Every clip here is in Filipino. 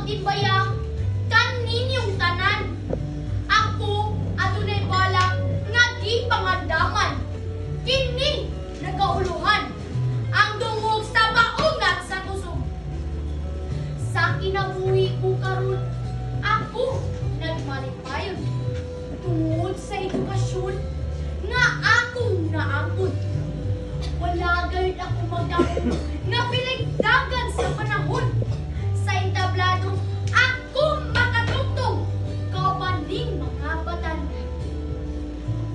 magtimbaya kaninyong tanan. Ako adunay balak nga di pangadaman kini nagauluhan ang dungog sa maungat sa kusog. Sa kinabuhi ko karon, ako nagmalipayon tungod sa edukasyon nga akong naangkon. Wala gayud ako magdako nga pinagdagan sa panahon. Sa entablado, ako makatugtog kaubaning mga batan.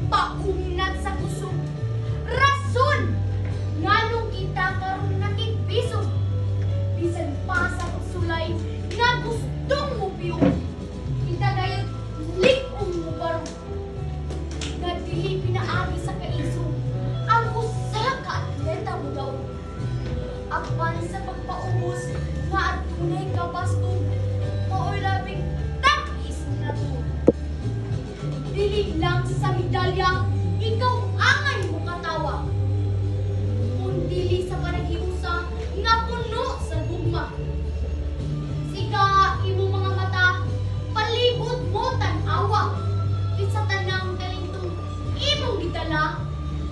Paunat sa kusog, rason nganong kita karon nakikbisog. Bisan pa sa pagsulay nga gustong mo piyo, kita gayud likong mo baro. Nga dili pinaagi sa kaiso ang usa ka atleta mo daw. Apan sa pagpaubos nga adunay kabastog, mao'y labing takis na to. Dili lang sa medalya ikaw angay mo katawa, kundili sa panaghiusa nga puno sa gugma. Sika imo mga mata, palibot mo tan-awa. Sa tanang talentong imong gitala,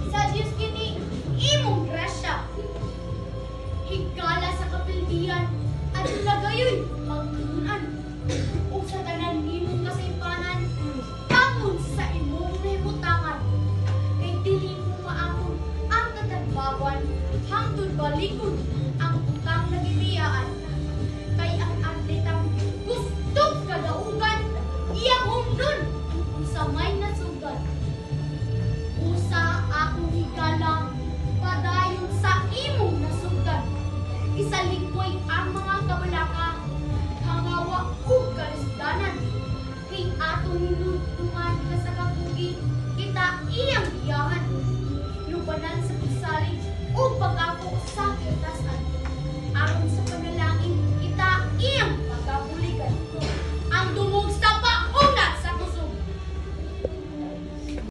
sa Diyos kini imong grasya. Higala sa kapildian at nagayoy magtunan. O sa tanan imong kasaypanan, tangon sa imong nahimutangan. Kay dili mo maamon ang katagbawan, hangtod balikod ang utang na gibiyaan. Kay ang atletang gustong kadaugan, iyang humnon sa may nasugat. Usa akong higala, padayon sa imong nasugat. Isalingkoy ang mga kabalaka, hangawa ug kalisdanan. Kay atong